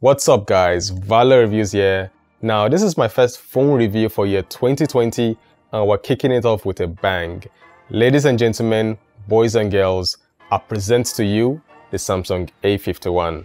What's up guys, Valor Reviews here. Now this is my first phone review for year 2020 and we're kicking it off with a bang. Ladies and gentlemen, boys and girls, I present to you the Samsung A51.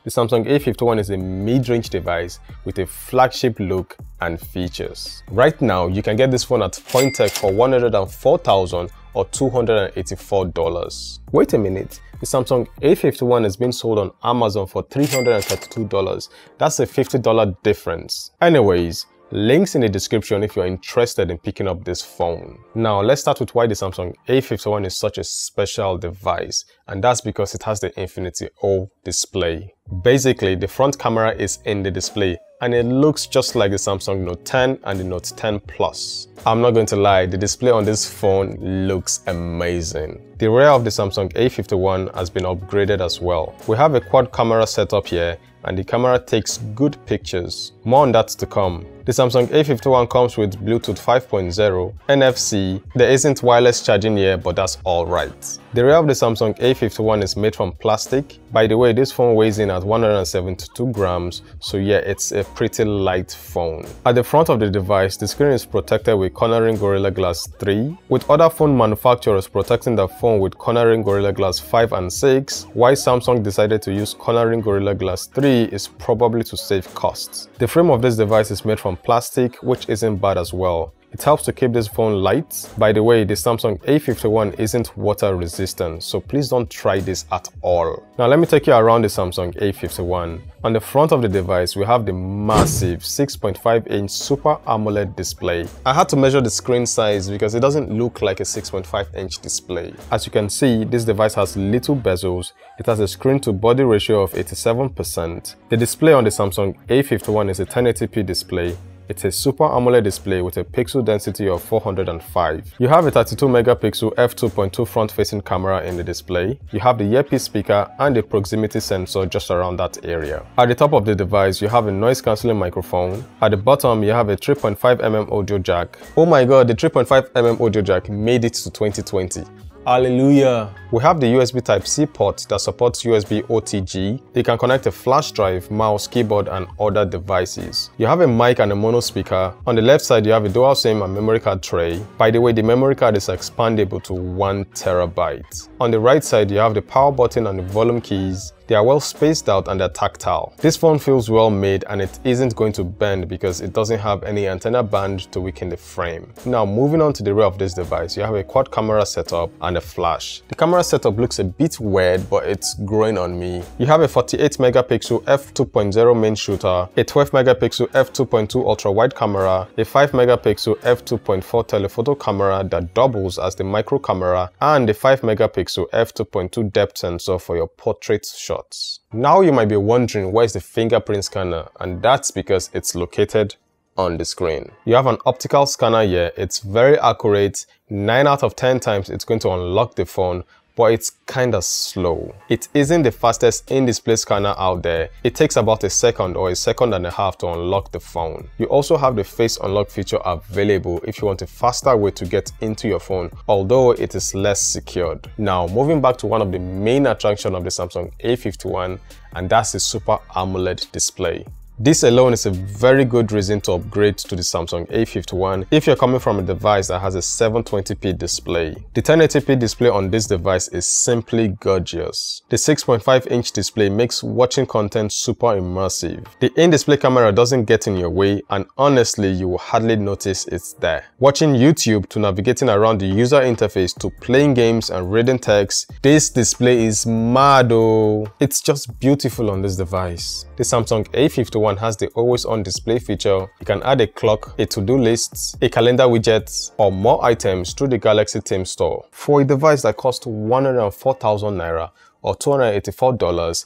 The Samsung A51 is a mid-range device with a flagship look and features. Right now, you can get this phone at Pointech for $104,000 or $284. Wait a minute, the Samsung A51 is being sold on Amazon for $332. That's a $50 difference. Anyways, links in the description if you're interested in picking up this phone. Now let's start with why the Samsung A51 is such a special device, and that's because it has the Infinity O display. Basically, the front camera is in the display and it looks just like the Samsung Note 10 and the Note 10 Plus. I'm not going to lie, the display on this phone looks amazing. The rear of the Samsung A51 has been upgraded as well. We have a quad camera setup here and the camera takes good pictures. More on that to come. The Samsung A51 comes with Bluetooth 5.0, NFC, there isn't wireless charging here but that's alright. The rear of the Samsung A51 is made from plastic. By the way, this phone weighs in at 172 grams, so yeah, it's a pretty light phone. At the front of the device, the screen is protected with cornering Gorilla Glass 3, with other phone manufacturers protecting the phone with cornering Gorilla Glass 5 and 6. Why Samsung decided to use cornering Gorilla Glass 3 is probably to save costs. The frame of this device is made from plastic, which isn't bad as well. It helps to keep this phone light. By the way, the Samsung A51 isn't water resistant, so please don't try this at all. Now let me take you around the Samsung A51. On the front of the device, we have the massive 6.5-inch Super Amoled display. I had to measure the screen size because it doesn't look like a 6.5-inch display. As you can see, this device has little bezels. It has a screen-to-body ratio of 87%. The display on the Samsung A51 is a 1080p display. It's a Super AMOLED display with a pixel density of 405. You have a 32-megapixel f2.2 front-facing camera in the display. You have the earpiece speaker and a proximity sensor just around that area. At the top of the device, you have a noise-cancelling microphone. At the bottom, you have a 3.5mm audio jack. Oh my god, the 3.5mm audio jack made it to 2020. Hallelujah! We have the USB Type-C port that supports USB OTG. You can connect a flash drive, mouse, keyboard and other devices. You have a mic and a mono speaker. On the left side, you have a dual SIM and memory card tray. By the way, the memory card is expandable to 1 terabyte. On the right side, you have the power button and the volume keys. They are well spaced out and they're tactile. This phone feels well made and it isn't going to bend because it doesn't have any antenna band to weaken the frame. Now moving on to the rear of this device, you have a quad camera setup and a flash. The camera setup looks a bit weird but it's growing on me. You have a 48 megapixel f2.0 main shooter, a 12 megapixel f2.2 ultra wide camera, a 5 megapixel f2.4 telephoto camera that doubles as the micro camera, and a 5 megapixel f2.2 depth sensor for your portrait shot. Now you might be wondering where's the fingerprint scanner, and that's because it's located on the screen. You have an optical scanner here, it's very accurate. 9 out of 10 times it's going to unlock the phone, but it's kinda slow. It isn't the fastest in-display scanner out there. It takes about a second or a second and a half to unlock the phone. You also have the face unlock feature available if you want a faster way to get into your phone, although it is less secured. Now moving back to one of the main attractions of the Samsung A51, and that's the Super AMOLED display. This alone is a very good reason to upgrade to the Samsung A51 if you're coming from a device that has a 720p display. The 1080p display on this device is simply gorgeous. The 6.5-inch display makes watching content super immersive. The in-display camera doesn't get in your way and honestly you will hardly notice it's there. Watching YouTube to navigating around the user interface to playing games and reading text, this display is mad oh! It's just beautiful on this device. The Samsung A51 has the always-on display feature. You can add a clock, a to-do list, a calendar widget, or more items through the Galaxy Theme Store. For a device that costs 104,000 naira or $284,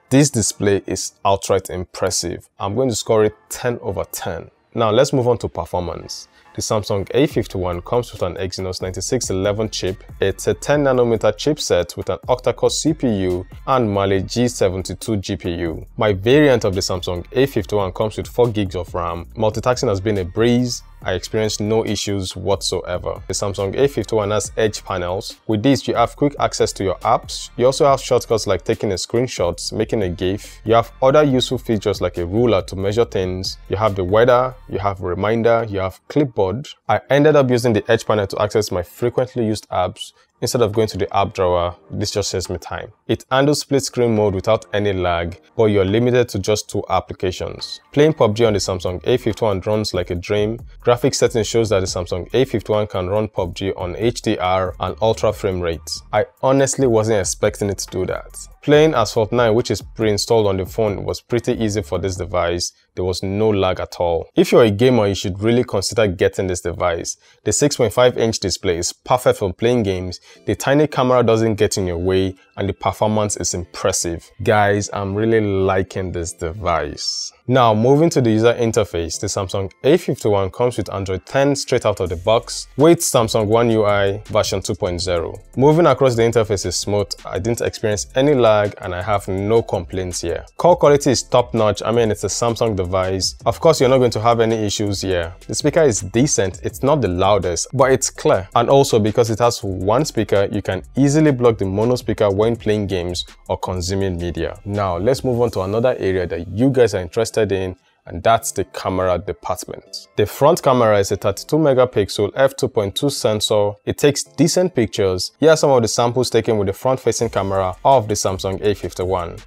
this display is outright impressive. I'm going to score it 10 over 10. Now let's move on to performance. The Samsung A51 comes with an Exynos 9611 chip. It's a 10nm chipset with an octa-core CPU and Mali G72 GPU. My variant of the Samsung A51 comes with 4GB of RAM. Multitasking has been a breeze. I experienced no issues whatsoever. The Samsung A51 has edge panels. With these, you have quick access to your apps. You also have shortcuts like taking a screenshot, making a GIF. You have other useful features like a ruler to measure things. You have the weather, you have a reminder, you have clipboard. I ended up using the edge panel to access my frequently used apps. Instead of going to the app drawer, this just saves me time. It handles split screen mode without any lag, but you're limited to just 2 applications. Playing PUBG on the Samsung A51 runs like a dream. Graphics settings shows that the Samsung A51 can run PUBG on HDR and ultra frame rates. I honestly wasn't expecting it to do that. Playing Asphalt 9, which is pre-installed on the phone, was pretty easy for this device. There was no lag at all. If you're a gamer, you should really consider getting this device. The 6.5-inch display is perfect for playing games, the tiny camera doesn't get in your way, and the performance is impressive. Guys, I'm really liking this device. Now, moving to the user interface, the Samsung A51 comes with Android 10 straight out of the box with Samsung One UI version 2.0. Moving across the interface is smooth. I didn't experience any lag and I have no complaints here. Call quality is top notch. I mean, it's a Samsung device. Of course, you're not going to have any issues here. The speaker is decent. It's not the loudest, but it's clear. And also, because it has one speaker, you can easily block the mono speaker when playing games or consuming media. Now, let's move on to another area that you guys are interested in, and that's the camera department. The front camera is a 32 megapixel f2.2 sensor. It takes decent pictures. Here are some of the samples taken with the front-facing camera of the Samsung A51.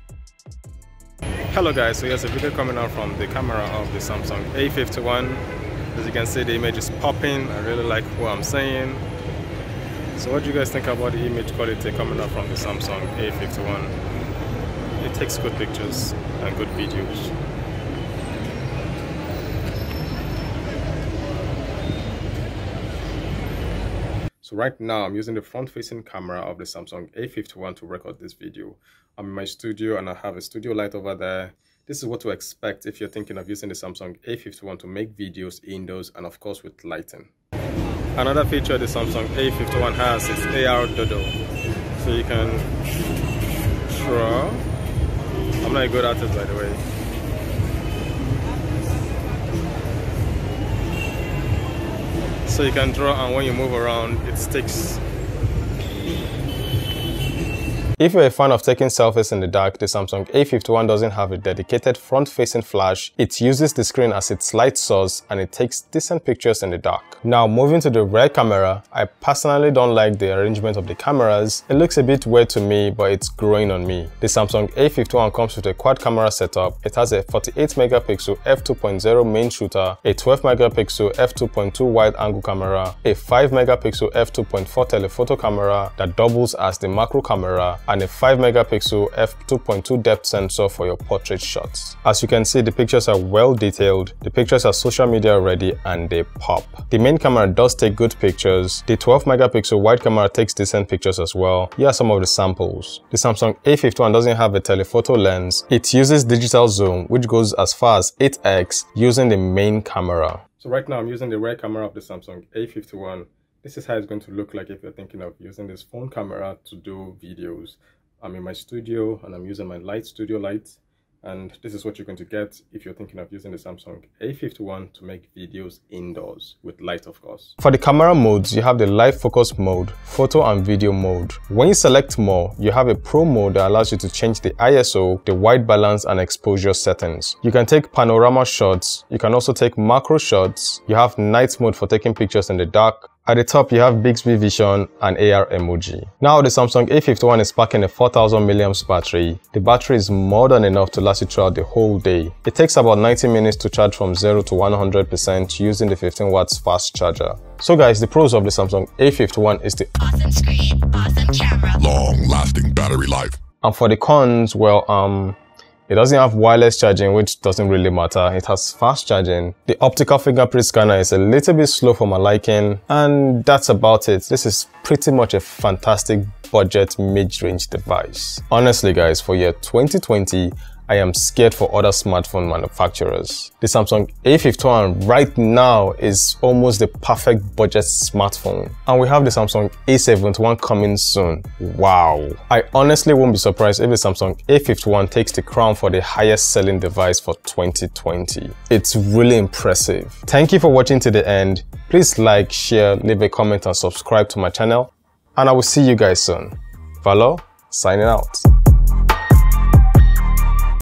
Hello guys, so here's a video coming out from the camera of the Samsung A51. As you can see, the image is popping. I really like what I'm saying. So what do you guys think about the image quality coming out from the Samsung A51? It takes good pictures and good videos. So right now, I'm using the front-facing camera of the Samsung A51 to record this video. I'm in my studio and I have a studio light over there. This is what to expect if you're thinking of using the Samsung A51 to make videos indoors and of course with lighting. Another feature the Samsung A51 has is AR Doodle. So you can draw. I'm not a good artist, by the way. So you can draw, and when you move around, it sticks. If you're a fan of taking selfies in the dark, the Samsung A51 doesn't have a dedicated front-facing flash. It uses the screen as its light source and it takes decent pictures in the dark. Now, moving to the rear camera, I personally don't like the arrangement of the cameras. It looks a bit weird to me, but it's growing on me. The Samsung A51 comes with a quad camera setup. It has a 48 megapixel f2.0 main shooter, a 12 megapixel f2.2 wide angle camera, a 5 megapixel f2.4 telephoto camera that doubles as the macro camera, and a 5 megapixel f2.2 depth sensor for your portrait shots. As you can see, the pictures are well detailed, the pictures are social media ready, and they pop. The main camera does take good pictures. The 12 megapixel wide camera takes decent pictures as well. Here are some of the samples. The Samsung A51 doesn't have a telephoto lens. It uses digital zoom, which goes as far as 8x using the main camera. So right now I'm using the rear camera of the Samsung A51. This is how it's going to look like if you're thinking of using this phone camera to do videos. I'm in my studio and I'm using my light studio lights, and this is what you're going to get if you're thinking of using the Samsung A51 to make videos indoors with light, of course. For the camera modes, you have the live focus mode, photo and video mode. When you select more, you have a pro mode that allows you to change the ISO, the white balance and exposure settings. You can take panorama shots. You can also take macro shots. You have night mode for taking pictures in the dark. At the top, you have Bixby Vision and AR emoji. Now, the Samsung A51 is packing a 4000 mAh battery. The battery is more than enough to last you throughout the whole day. It takes about 90 minutes to charge from 0 to 100% using the 15 watts fast charger. So guys, the pros of the Samsung A51 is the awesome screen, awesome camera, long-lasting battery life. And for the cons, well, it doesn't have wireless charging, which doesn't really matter. It has fast charging. The optical fingerprint scanner is a little bit slow for my liking, and that's about it. This is pretty much a fantastic budget mid-range device. Honestly guys, for year 2020, I am scared for other smartphone manufacturers. The Samsung A51 right now is almost the perfect budget smartphone. And we have the Samsung A71 coming soon. Wow. I honestly won't be surprised if the Samsung A51 takes the crown for the highest selling device for 2020. It's really impressive. Thank you for watching to the end. Please like, share, leave a comment and subscribe to my channel. And I will see you guys soon. Valo, signing out.